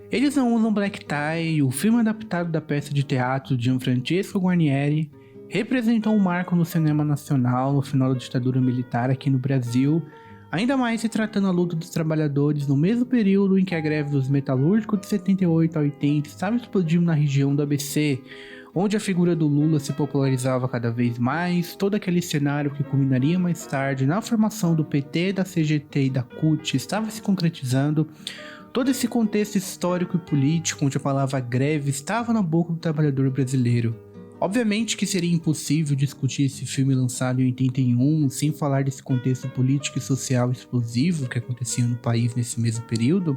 Eles Não Usam Black Tie, o filme adaptado da peça de teatro de Gianfrancesco Guarnieri, representou um marco no cinema nacional no final da ditadura militar aqui no Brasil, ainda mais se tratando a luta dos trabalhadores no mesmo período em que a greve dos metalúrgicos de 78 a 80 estava explodindo na região do ABC, onde a figura do Lula se popularizava cada vez mais, todo aquele cenário que culminaria mais tarde na formação do PT, da CGT e da CUT estava se concretizando. Todo esse contexto histórico e político onde a palavra greve estava na boca do trabalhador brasileiro. Obviamente que seria impossível discutir esse filme lançado em 81 sem falar desse contexto político e social explosivo que acontecia no país nesse mesmo período,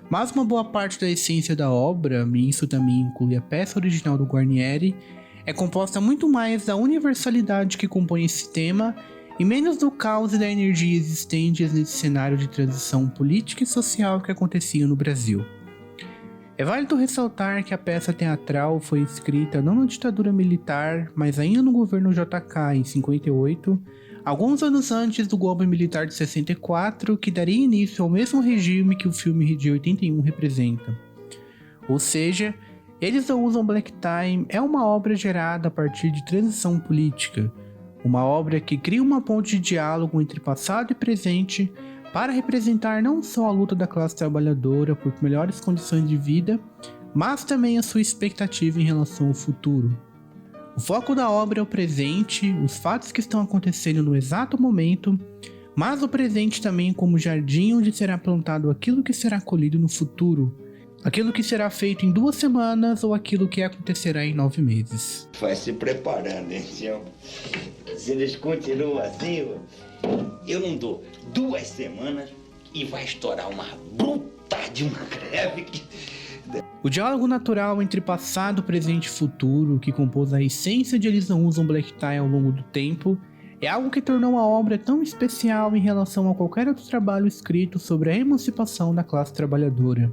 mas uma boa parte da essência da obra, e isso também inclui a peça original do Guarnieri, é composta muito mais da universalidade que compõe esse tema e menos do caos e da energia existentes nesse cenário de transição política e social que acontecia no Brasil. É válido ressaltar que a peça teatral foi escrita não na ditadura militar, mas ainda no governo JK em 58, alguns anos antes do golpe militar de 64, que daria início ao mesmo regime que o filme de 81 representa. Ou seja, Eles Não Usam Black Tie é uma obra gerada a partir de transição política, uma obra que cria uma ponte de diálogo entre passado e presente para representar não só a luta da classe trabalhadora por melhores condições de vida, mas também a sua expectativa em relação ao futuro. O foco da obra é o presente, os fatos que estão acontecendo no exato momento, mas o presente também como jardim onde será plantado aquilo que será colhido no futuro, aquilo que será feito em 2 semanas ou aquilo que acontecerá em 9 meses. Vai se preparando, hein, senhor? Se eles continuam assim, eu não dou 2 semanas e vai estourar uma bruta de uma greve que... O diálogo natural entre passado, presente e futuro, que compôs a essência de Eles Não Usam Black Tie ao longo do tempo, é algo que tornou a obra tão especial em relação a qualquer outro trabalho escrito sobre a emancipação da classe trabalhadora.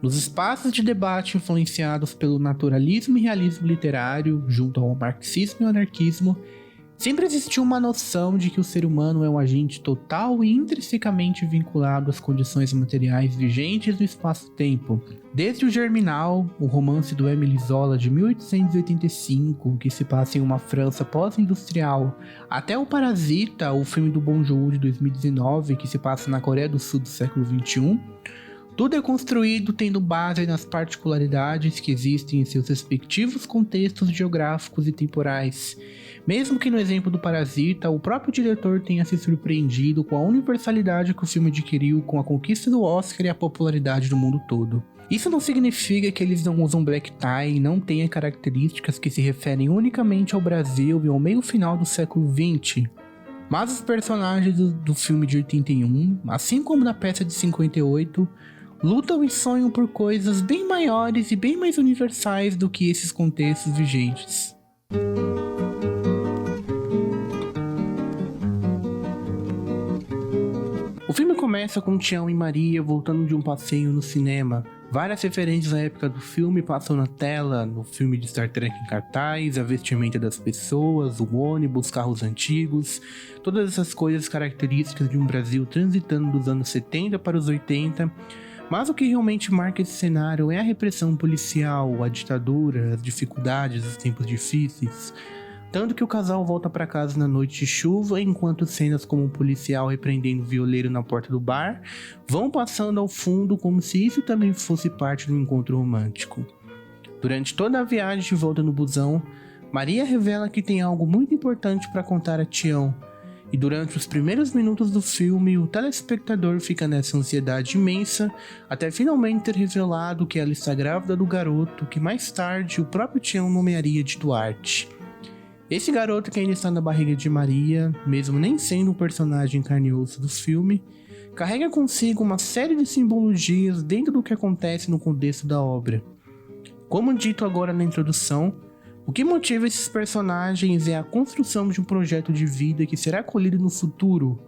Nos espaços de debate influenciados pelo naturalismo e realismo literário, junto ao marxismo e anarquismo, sempre existiu uma noção de que o ser humano é um agente total e intrinsecamente vinculado às condições materiais vigentes no espaço-tempo. Desde o Germinal, o romance do Émile Zola de 1885, que se passa em uma França pós-industrial, até o Parasita, o filme do Bong Joon-ho de 2019, que se passa na Coreia do Sul do século XXI, tudo é construído tendo base nas particularidades que existem em seus respectivos contextos geográficos e temporais. Mesmo que no exemplo do Parasita, o próprio diretor tenha se surpreendido com a universalidade que o filme adquiriu com a conquista do Oscar e a popularidade no mundo todo. Isso não significa que Eles Não Usam Black Tie e não tenha características que se referem unicamente ao Brasil e ao meio final do século XX. Mas os personagens do filme de 81, assim como da peça de 58, lutam e sonham por coisas bem maiores e bem mais universais do que esses contextos vigentes. O filme começa com Tião e Maria voltando de um passeio no cinema. Várias referências à época do filme passam na tela, no filme de Star Trek em cartaz, a vestimenta das pessoas, o ônibus, carros antigos, todas essas coisas características de um Brasil transitando dos anos 70 para os 80, mas o que realmente marca esse cenário é a repressão policial, a ditadura, as dificuldades, os tempos difíceis. Tanto que o casal volta para casa na noite de chuva, enquanto cenas como um policial repreendendo o violeiro na porta do bar vão passando ao fundo como se isso também fosse parte do encontro romântico. Durante toda a viagem de volta no busão, Maria revela que tem algo muito importante para contar a Tião, e durante os primeiros minutos do filme, o telespectador fica nessa ansiedade imensa, até finalmente ter revelado que ela está grávida do garoto que mais tarde o próprio Tião nomearia de Duarte. Esse garoto que ainda está na barriga de Maria, mesmo nem sendo um personagem carne e osso do filme, carrega consigo uma série de simbologias dentro do que acontece no contexto da obra. Como dito agora na introdução, o que motiva esses personagens é a construção de um projeto de vida que será colhido no futuro,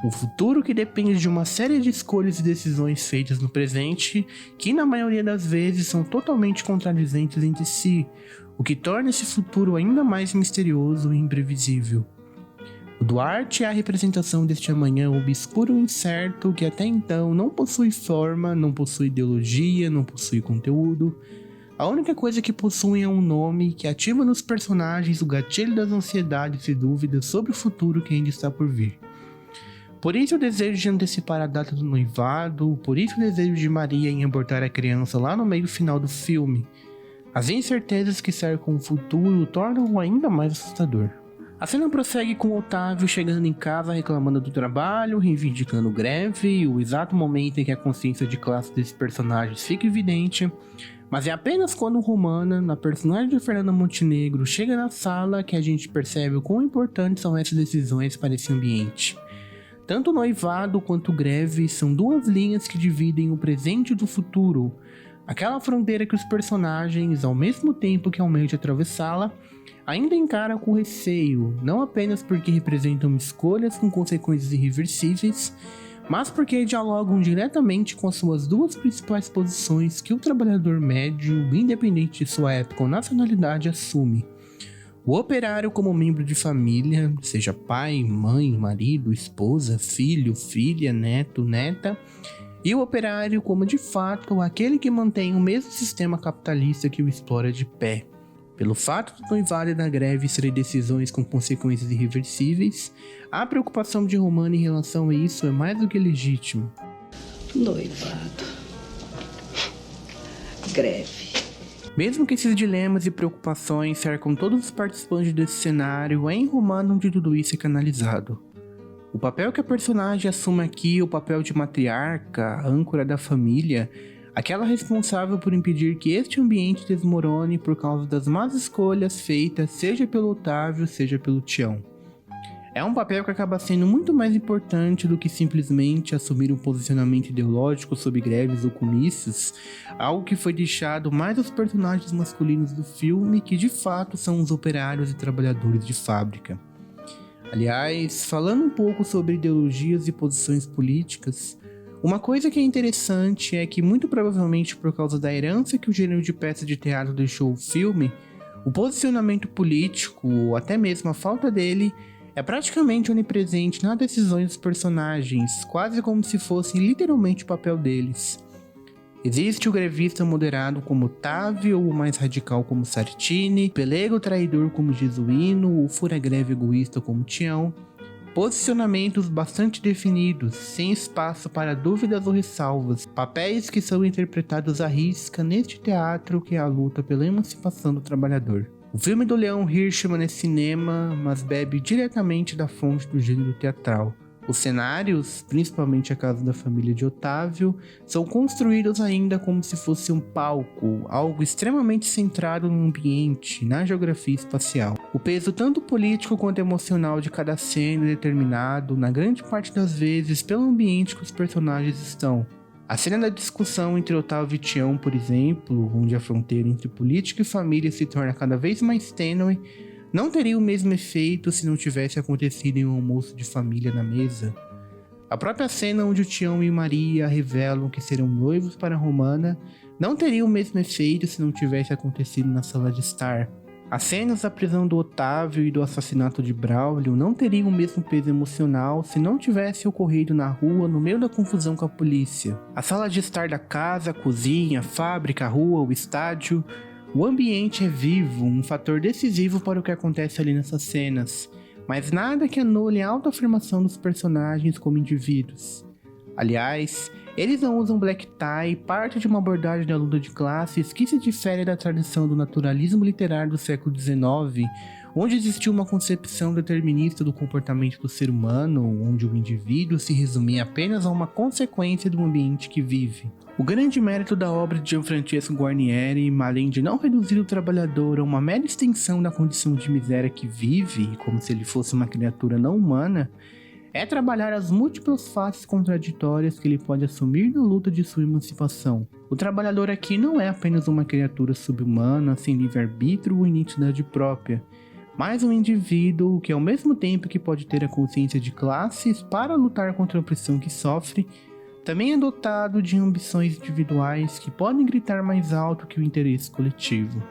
um futuro que depende de uma série de escolhas e decisões feitas no presente, que na maioria das vezes são totalmente contradizentes entre si, o que torna esse futuro ainda mais misterioso e imprevisível. O Duarte é a representação deste amanhã obscuro e incerto que até então não possui forma, não possui ideologia, não possui conteúdo. A única coisa que possuem é um nome que ativa nos personagens o gatilho das ansiedades e dúvidas sobre o futuro que ainda está por vir. Por isso o desejo de antecipar a data do noivado, por isso o desejo de Maria em abortar a criança lá no meio final do filme. As incertezas que cercam o futuro tornam-o ainda mais assustador. A cena prossegue com Otávio chegando em casa reclamando do trabalho, reivindicando greve, o exato momento em que a consciência de classe desses personagens fica evidente, mas é apenas quando Romana, na personagem de Fernanda Montenegro, chega na sala que a gente percebe o quão importantes são essas decisões para esse ambiente. Tanto o noivado quanto greve são duas linhas que dividem o presente do futuro, aquela fronteira que os personagens, ao mesmo tempo que almejam atravessá-la, ainda encaram com receio, não apenas porque representam escolhas com consequências irreversíveis, mas porque dialogam diretamente com as suas duas principais posições que o trabalhador médio, independente de sua época ou nacionalidade, assume. O operário como membro de família, seja pai, mãe, marido, esposa, filho, filha, neto, neta, e o operário como de fato aquele que mantém o mesmo sistema capitalista que o explora de pé. Pelo fato do noivado e da greve serem decisões com consequências irreversíveis, a preocupação de Romana em relação a isso é mais do que legítima. Noivado. Greve. Mesmo que esses dilemas e preocupações cercam todos os participantes desse cenário, é em Romana onde tudo isso é canalizado. O papel que a personagem assume aqui, o papel de matriarca, âncora da família, aquela responsável por impedir que este ambiente desmorone por causa das más escolhas feitas, seja pelo Otávio, seja pelo Tião. É um papel que acaba sendo muito mais importante do que simplesmente assumir um posicionamento ideológico sobre greves ou comícios, algo que foi deixado mais aos personagens masculinos do filme, que de fato são os operários e trabalhadores de fábrica. Aliás, falando um pouco sobre ideologias e posições políticas, uma coisa que é interessante é que, muito provavelmente por causa da herança que o gênero de peça de teatro deixou ao filme, o posicionamento político, ou até mesmo a falta dele, é praticamente onipresente nas decisões dos personagens, quase como se fossem literalmente o papel deles. Existe o grevista moderado como Otávio, o mais radical como Sartini, o pelego traidor como Jesuíno, o fura-greve egoísta como Tião. Posicionamentos bastante definidos, sem espaço para dúvidas ou ressalvas, papéis que são interpretados à risca neste teatro que é a luta pela emancipação do trabalhador. O filme do Leon Hirschman é cinema, mas bebe diretamente da fonte do gênero teatral. Os cenários, principalmente a casa da família de Otávio, são construídos ainda como se fosse um palco, algo extremamente centrado no ambiente, na geografia espacial. O peso tanto político quanto emocional de cada cena é determinado, na grande parte das vezes, pelo ambiente que os personagens estão. A cena da discussão entre Otávio e Tião, por exemplo, onde a fronteira entre política e família se torna cada vez mais tênue, não teria o mesmo efeito se não tivesse acontecido em um almoço de família na mesa. A própria cena onde o Tião e Maria revelam que serão noivos para Romana não teria o mesmo efeito se não tivesse acontecido na sala de estar. As cenas da prisão do Otávio e do assassinato de Braulio não teriam o mesmo peso emocional se não tivesse ocorrido na rua no meio da confusão com a polícia. A sala de estar da casa, a cozinha, a fábrica, a rua, o estádio... O ambiente é vivo, um fator decisivo para o que acontece ali nessas cenas, mas nada que anule a autoafirmação dos personagens como indivíduos. Aliás, eles não usam black tie, parte de uma abordagem da luta de classes que se difere da tradição do naturalismo literário do século XIX, onde existiu uma concepção determinista do comportamento do ser humano, onde o indivíduo se resumia apenas a uma consequência do ambiente que vive. O grande mérito da obra de Gianfrancesco Guarnieri, além de não reduzir o trabalhador a uma mera extensão da condição de miséria que vive, como se ele fosse uma criatura não humana, é trabalhar as múltiplas faces contraditórias que ele pode assumir na luta de sua emancipação. O trabalhador aqui não é apenas uma criatura subhumana, sem livre-arbítrio ou identidade própria, mas um indivíduo que, ao mesmo tempo que pode ter a consciência de classes para lutar contra a opressão que sofre, também é dotado de ambições individuais que podem gritar mais alto que o interesse coletivo.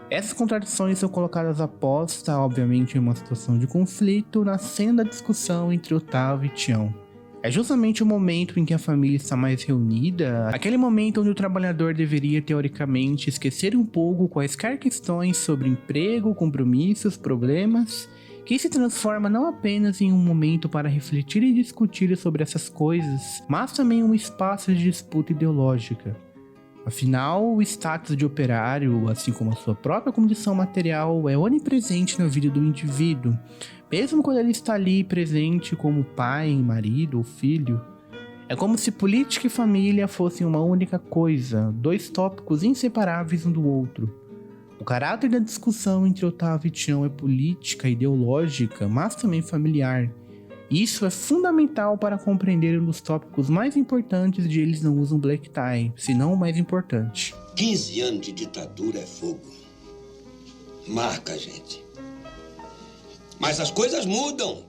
Essas contradições são colocadas aposta, obviamente, em uma situação de conflito, na cena da discussão entre Otávio e Tião. É justamente o momento em que a família está mais reunida, aquele momento onde o trabalhador deveria, teoricamente, esquecer um pouco quaisquer questões sobre emprego, compromissos, problemas, que se transforma não apenas em um momento para refletir e discutir sobre essas coisas, mas também um espaço de disputa ideológica. Afinal, o status de operário, assim como a sua própria condição material, é onipresente na vida do indivíduo, mesmo quando ele está ali presente como pai, marido ou filho. É como se política e família fossem uma única coisa, dois tópicos inseparáveis um do outro. O caráter da discussão entre Otávio e Tião é política, ideológica, mas também familiar. Isso é fundamental para compreender um dos tópicos mais importantes de Eles Não Usam Black Tie, se não o mais importante. 15 anos de ditadura é fogo. Marca, gente. Mas as coisas mudam.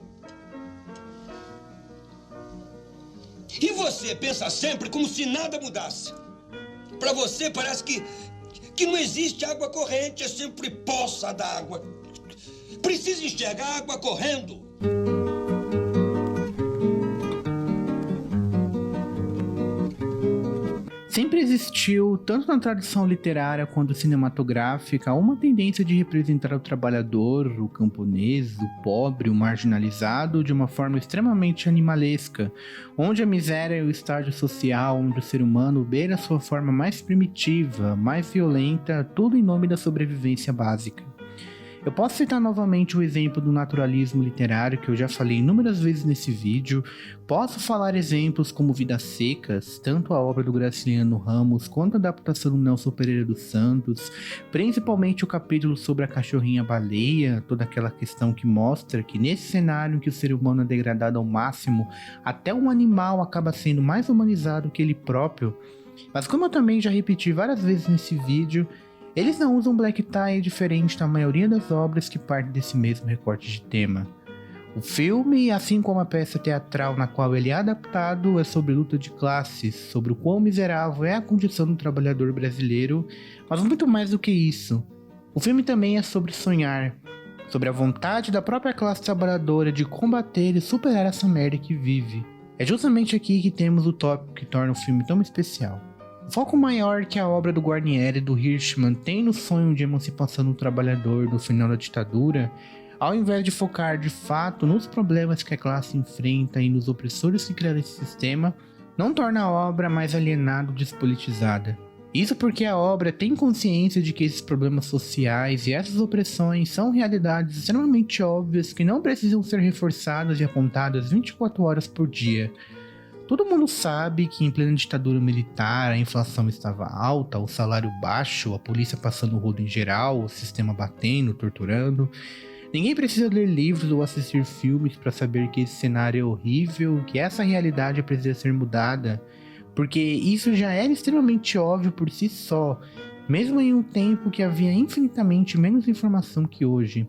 E você pensa sempre como se nada mudasse. Para você parece que não existe água corrente, é sempre poça d'água. Precisa enxergar a água correndo. Sempre existiu, tanto na tradição literária quanto cinematográfica, uma tendência de representar o trabalhador, o camponês, o pobre, o marginalizado de uma forma extremamente animalesca, onde a miséria é o estágio social onde o ser humano beira a sua forma mais primitiva, mais violenta, tudo em nome da sobrevivência básica. Eu posso citar novamente o exemplo do naturalismo literário que eu já falei inúmeras vezes nesse vídeo, posso falar exemplos como Vidas Secas, tanto a obra do Graciliano Ramos quanto a adaptação do Nelson Pereira dos Santos, principalmente o capítulo sobre a cachorrinha baleia, toda aquela questão que mostra que nesse cenário em que o ser humano é degradado ao máximo, até um animal acaba sendo mais humanizado que ele próprio. Mas como eu também já repeti várias vezes nesse vídeo, Eles Não Usam Black Tie diferente da maioria das obras que partem desse mesmo recorte de tema. O filme, assim como a peça teatral na qual ele é adaptado, é sobre luta de classes, sobre o quão miserável é a condição do trabalhador brasileiro, mas muito mais do que isso. O filme também é sobre sonhar, sobre a vontade da própria classe trabalhadora de combater e superar essa merda que vive. É justamente aqui que temos o tópico que torna o filme tão especial. O foco maior que a obra do Guarnieri e do Hirschman tem no sonho de emancipação do trabalhador no final da ditadura, ao invés de focar de fato nos problemas que a classe enfrenta e nos opressores que criaram esse sistema, não torna a obra mais alienada ou despolitizada. Isso porque a obra tem consciência de que esses problemas sociais e essas opressões são realidades extremamente óbvias que não precisam ser reforçadas e apontadas 24 horas por dia. Todo mundo sabe que em plena ditadura militar a inflação estava alta, o salário baixo, a polícia passando o rodo em geral, o sistema batendo, torturando. Ninguém precisa ler livros ou assistir filmes para saber que esse cenário é horrível, que essa realidade precisa ser mudada, porque isso já era extremamente óbvio por si só, mesmo em um tempo que havia infinitamente menos informação que hoje.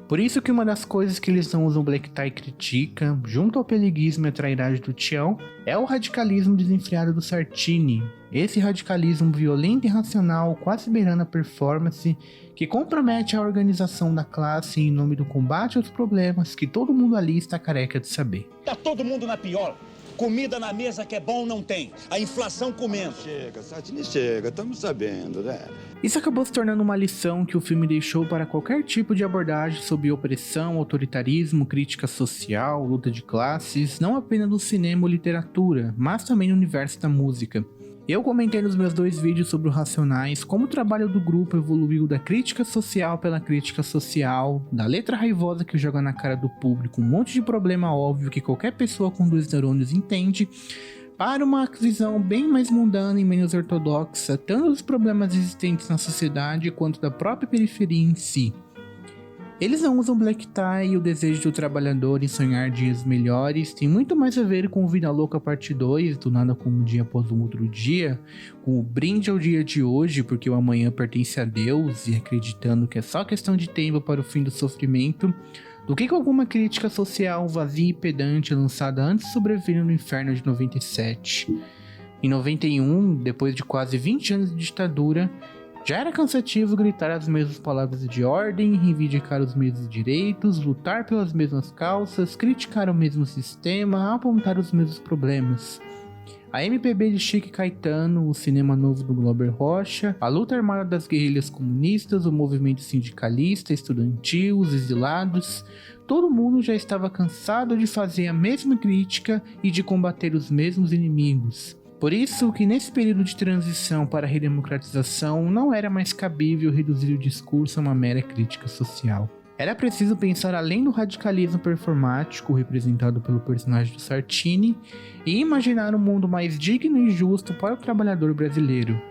Por isso que uma das coisas que Eles Não Usam Black Tie critica, junto ao peleguismo e à trairagem do Tião, é o radicalismo desenfreado do Sartini. Esse radicalismo violento e irracional, quase beirando a performance, que compromete a organização da classe em nome do combate aos problemas que todo mundo ali está careca de saber. Tá todo mundo na pior. Comida na mesa que é bom não tem. A inflação comendo. Chega, Sartini, chega. Estamos sabendo, né? Isso acabou se tornando uma lição que o filme deixou para qualquer tipo de abordagem sobre opressão, autoritarismo, crítica social, luta de classes, não apenas no cinema ou literatura, mas também no universo da música. Eu comentei nos meus 2 vídeos sobre o Racionais como o trabalho do grupo evoluiu da crítica social pela crítica social, da letra raivosa que joga na cara do público um monte de problema óbvio que qualquer pessoa com 2 neurônios entende, para uma visão bem mais mundana e menos ortodoxa, tanto dos problemas existentes na sociedade quanto da própria periferia em si. Eles Não Usam Black Tie e o desejo do trabalhador em sonhar dias melhores tem muito mais a ver com o Vida Louca Parte 2, do nada como um dia após um outro dia, com o brinde ao dia de hoje porque o amanhã pertence a Deus e acreditando que é só questão de tempo para o fim do sofrimento, do que com alguma crítica social vazia e pedante lançada antes de sobreviver no inferno de 97. Em 91, depois de quase 20 anos de ditadura, Já era cansativo gritar as mesmas palavras de ordem, reivindicar os mesmos direitos, lutar pelas mesmas causas, criticar o mesmo sistema, apontar os mesmos problemas. A MPB de Chique Caetano, o cinema novo do Glauber Rocha, a luta armada das guerrilhas comunistas, o movimento sindicalista, estudantil, os exilados, todo mundo já estava cansado de fazer a mesma crítica e de combater os mesmos inimigos. Por isso que nesse período de transição para a redemocratização não era mais cabível reduzir o discurso a uma mera crítica social. Era preciso pensar além do radicalismo performático representado pelo personagem do Sartini e imaginar um mundo mais digno e justo para o trabalhador brasileiro.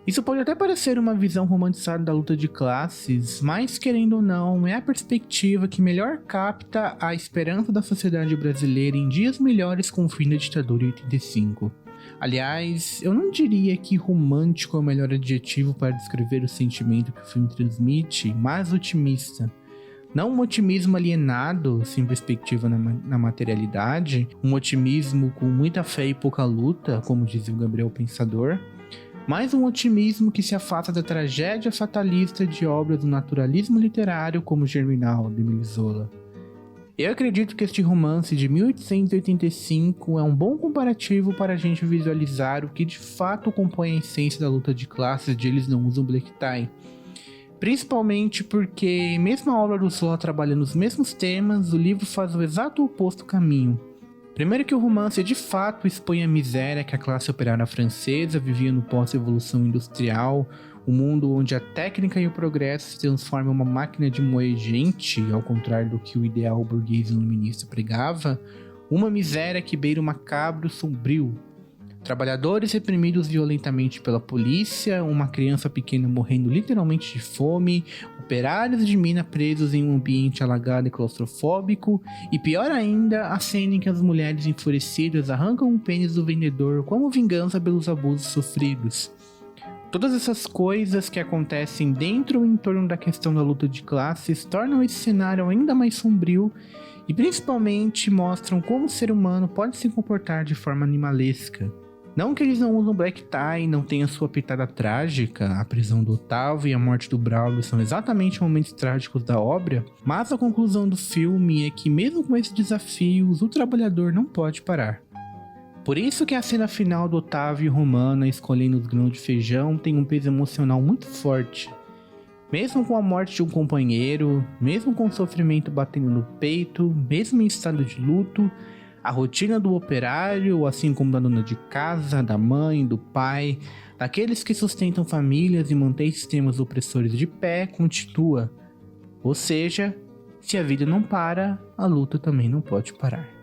Isso pode até parecer uma visão romantizada da luta de classes, mas querendo ou não, é a perspectiva que melhor capta a esperança da sociedade brasileira em dias melhores com o fim da ditadura em 85. Aliás, eu não diria que romântico é o melhor adjetivo para descrever o sentimento que o filme transmite, mas otimista. Não um otimismo alienado, sem perspectiva na materialidade, um otimismo com muita fé e pouca luta, como dizia o Gabriel Pensador, mas um otimismo que se afasta da tragédia fatalista de obras do naturalismo literário como Germinal, de Émile Zola. Eu acredito que este romance de 1885 é um bom comparativo para a gente visualizar o que de fato compõe a essência da luta de classes de Eles Não Usam Black Tie. Principalmente porque, mesmo a obra do Zola trabalhando os mesmos temas, o livro faz o exato oposto caminho. Primeiro que o romance de fato expõe a miséria que a classe operária francesa vivia no pós-evolução industrial, um mundo onde a técnica e o progresso se transformam em uma máquina de moer gente, ao contrário do que o ideal burguês iluminista pregava, uma miséria que beira o macabro sombrio. Trabalhadores reprimidos violentamente pela polícia, uma criança pequena morrendo literalmente de fome, operários de mina presos em um ambiente alagado e claustrofóbico, e pior ainda, a cena em que as mulheres enfurecidas arrancam o pênis do vendedor como vingança pelos abusos sofridos. Todas essas coisas que acontecem dentro ou em torno da questão da luta de classes tornam esse cenário ainda mais sombrio e principalmente mostram como o ser humano pode se comportar de forma animalesca. Não que Eles Não Usam Black Tie não tenha sua pitada trágica, a prisão do Otávio e a morte do Braulio são exatamente momentos trágicos da obra, mas a conclusão do filme é que mesmo com esses desafios, o trabalhador não pode parar. Por isso que a cena final do Otávio e Romana escolhendo os grãos de feijão tem um peso emocional muito forte. Mesmo com a morte de um companheiro, mesmo com o sofrimento batendo no peito, mesmo em estado de luto, a rotina do operário, assim como da dona de casa, da mãe, do pai, daqueles que sustentam famílias e mantêm sistemas opressores de pé, continua. Ou seja, se a vida não para, a luta também não pode parar.